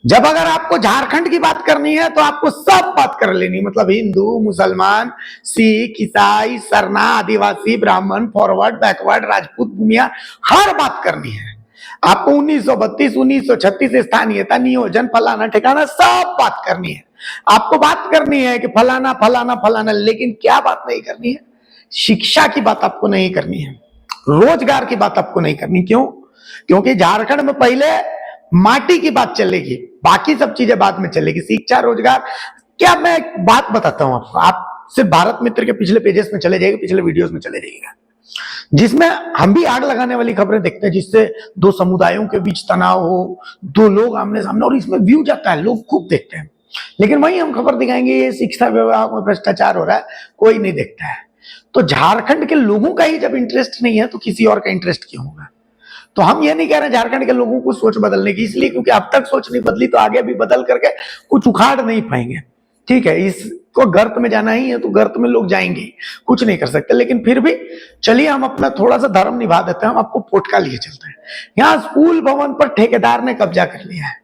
जब अगर आपको झारखंड की बात करनी है तो आपको सब बात कर लेनी, मतलब हिंदू, मुसलमान, सिख, ईसाई, सरना, आदिवासी, ब्राह्मण, फॉरवर्ड, बैकवर्ड, राजपूत, भूमिया, हर बात करनी है आपको। 1932, 1936 स्थानीयता, नियोजन, फलाना ठिकाना, सब बात करनी है आपको। बात करनी है कि फलाना फलाना फलाना, लेकिन क्या बात नहीं करनी है? शिक्षा की बात आपको नहीं करनी है, रोजगार की बात आपको नहीं करनी। क्यों? क्योंकि झारखंड में पहले माटी की बात चलेगी, बाकी सब चीजें बाद में चलेगी। शिक्षा, रोजगार क्या, मैं एक बात बताता हूं आपको। आप सिर्फ भारत मित्र के पिछले पेजेस में चले जाइएगा, पिछले वीडियोस में चले जाइएगा, जिसमें हम भी आग लगाने वाली खबरें देखते हैं, जिससे दो समुदायों के बीच तनाव हो, दो लोग आमने सामने, और इसमें व्यू जाता है, लोग खूब देखते हैं। लेकिन वही हम खबर दिखाएंगे ये शिक्षा विभाग में भ्रष्टाचार हो रहा है, कोई नहीं देखता है। तो झारखंड के लोगों का ही जब इंटरेस्ट नहीं है तो किसी और का इंटरेस्ट क्यों होगा? तो हम ये नहीं कह रहे झारखंड के लोगों को सोच बदलने की, इसलिए क्योंकि अब तक सोच नहीं बदली तो आगे भी बदल करके कुछ उखाड़ नहीं पाएंगे। ठीक है, इसको गर्त में जाना ही है तो गर्त में लोग जाएंगे, कुछ नहीं कर सकते। लेकिन फिर भी चलिए हम अपना थोड़ा सा धर्म निभा देते हैं, हम आपको पोटका लिए चलते हैं। यहाँ स्कूल भवन पर ठेकेदार ने कब्जा कर लिया है,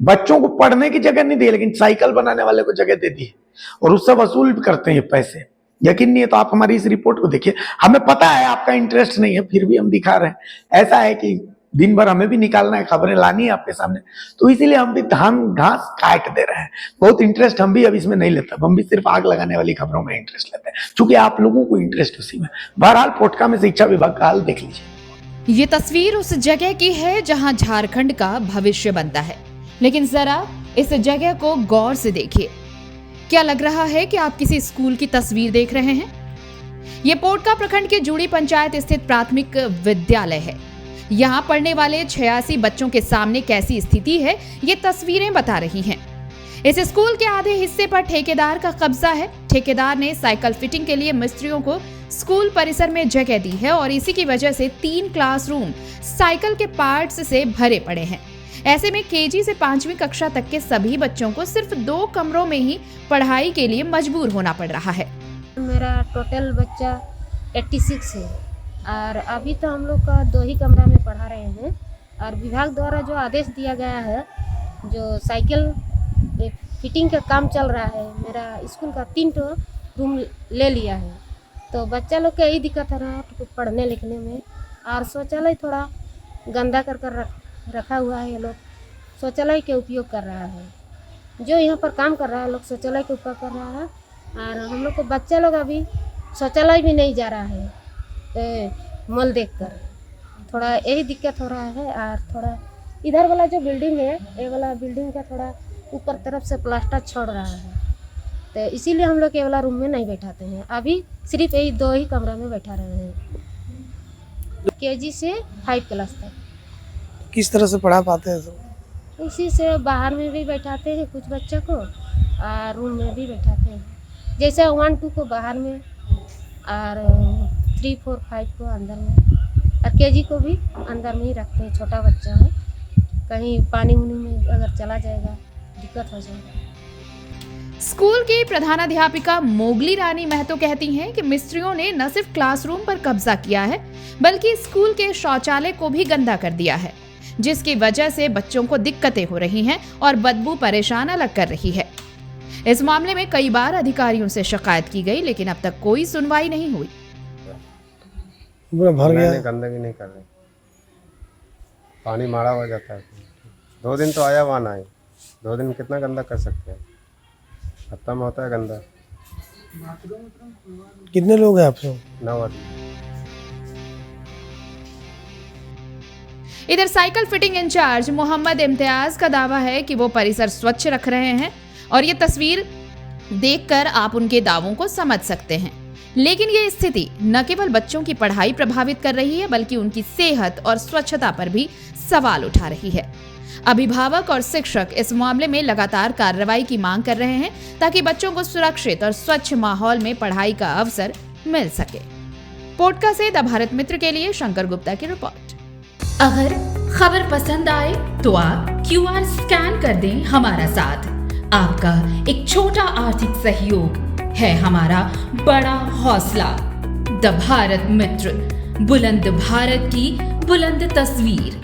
बच्चों को पढ़ने की जगह नहीं दी, लेकिन साइकिल बनाने वाले को जगह दे दी, और उससे वसूल भी करते हैं पैसे। यकीन नहीं है तो आप हमारी इस रिपोर्ट को देखिए। हमें पता है आपका इंटरेस्ट नहीं है, फिर भी हम दिखा रहे हैं। ऐसा है कि दिन भर हमें भी निकालना है, खबरें लानी है आपके सामने, तो इसीलिए हम भी धान घास काट दे रहे हैं। बहुत इंटरेस्ट हम भी अब इसमें नहीं लेते, हम भी सिर्फ आग लगाने वाली खबरों में इंटरेस्ट लेते हैं, क्योंकि आप लोगों को इंटरेस्ट उसी में। बहरहाल पोटका में शिक्षा विभाग का हाल देख लीजिए। ये तस्वीर उस जगह की है जहां झारखंड का भविष्य बनता है, लेकिन जरा इस जगह को गौर से देखिए। क्या लग रहा है कि आप किसी स्कूल की तस्वीर देख रहे हैं? ये पोटका प्रखंड के जूड़ी पंचायत स्थित प्राथमिक विद्यालय है। यहाँ पढ़ने वाले 86 बच्चों के सामने कैसी स्थिति है, ये तस्वीरें बता रही हैं। इस स्कूल के आधे हिस्से पर ठेकेदार का कब्जा है। ठेकेदार ने साइकिल फिटिंग के लिए मिस्त्रियों को स्कूल परिसर में जगह दी है, और इसी की वजह से 3 क्लासरूम साइकिल के पार्ट्स से भरे पड़े हैं। ऐसे में केजी से 5वीं कक्षा तक के सभी बच्चों को सिर्फ 2 कमरों में ही पढ़ाई के लिए मजबूर होना पड़ रहा है। मेरा टोटल बच्चा 86 है, और अभी तो हम लोग का 2 ही कमरा में पढ़ा रहे हैं। और विभाग द्वारा जो आदेश दिया गया है, जो साइकिल फिटिंग का काम चल रहा है, मेरा स्कूल का 3 रूम ले लिया है। तो बच्चा लोग का यही दिक्कत है रहा पढ़ने लिखने में। और शौचालय थोड़ा गंदा कर रखा हुआ है, ये लोग शौचालय के उपयोग कर रहा है। जो यहाँ पर काम कर रहा है लोग शौचालय के उपयोग कर रहा है, और हम लोग को बच्चा लोग अभी शौचालय भी नहीं जा रहा है मल देखकर। थोड़ा यही दिक्कत हो रहा है। और थोड़ा इधर वाला जो बिल्डिंग है, ये वाला बिल्डिंग का थोड़ा ऊपर तरफ से प्लास्टर छोड़ रहा है, तो इसीलिए हम लोग ये वाला रूम में नहीं बैठाते हैं। अभी सिर्फ यही 2 ही कमरा में बैठा रहे हैं, केजी से 5 क्लास तक। किस तरह से पढ़ा पाते हैं सब? इसी से बाहर में भी बैठाते हैं कुछ बच्चों को, और रूम में भी बैठाते हैं। जैसे 1, 2 को बाहर में, और 3, 4, 5 को अंदर में, और केजी को भी अंदर में ही रखते हैं। छोटा बच्चा है, कहीं पानी उनी में अगर चला जाएगा दिक्कत हो जाएगा। स्कूल की प्रधानाध्यापिका मोगली रानी महतो कहती हैं कि मिस्त्रियों ने न सिर्फ क्लासरूम पर कब्जा किया है, बल्कि स्कूल के शौचालय को भी गंदा कर दिया है, जिसकी वजह से बच्चों को दिक्कतें हो रही हैं और बदबू परेशान अलग कर रही है। इस मामले में कई बार अधिकारियों से शिकायत की गई, लेकिन अब तक कोई सुनवाई नहीं हुई। भर गया, गंदगी नहीं कर रहे, पानी मारा हो जाता है। 2 दिन तो आया वहाँ ना आए, 2 दिन में कितना गंदा कर सकते हैं, खत्म होता है गंदा। कितने लोग हैं आप लोग? 9 आदमी। इधर cycle fitting incharge Mohammad Imtiaz का दावा है कि वो परिसर स्वच्छ रख रहे हैं, और ये तस्वीर देखकर आप उनके दावों को समझ सकते हैं। लेकिन ये स्थिति न केवल बच्चों की पढ़ाई प्रभावित कर रही है, बल्कि उनकी सेहत और स्वच्छता पर भी सवाल उठा रही है। अभिभावक और शिक्षक इस मामले में लगातार कार्रवाई की मांग कर रहे हैं, ताकि बच्चों को सुरक्षित और स्वच्छ माहौल में पढ़ाई का अवसर मिल सके। पोटका से द भारत मित्र के लिए शंकर गुप्ता की रिपोर्ट। अगर खबर पसंद आए तो आप QR स्कैन कर दें हमारा साथ। आपका एक छोटा आर्थिक सहयोग है हमारा बड़ा हौसला। द भारत मित्र, बुलंद भारत की बुलंद तस्वीर।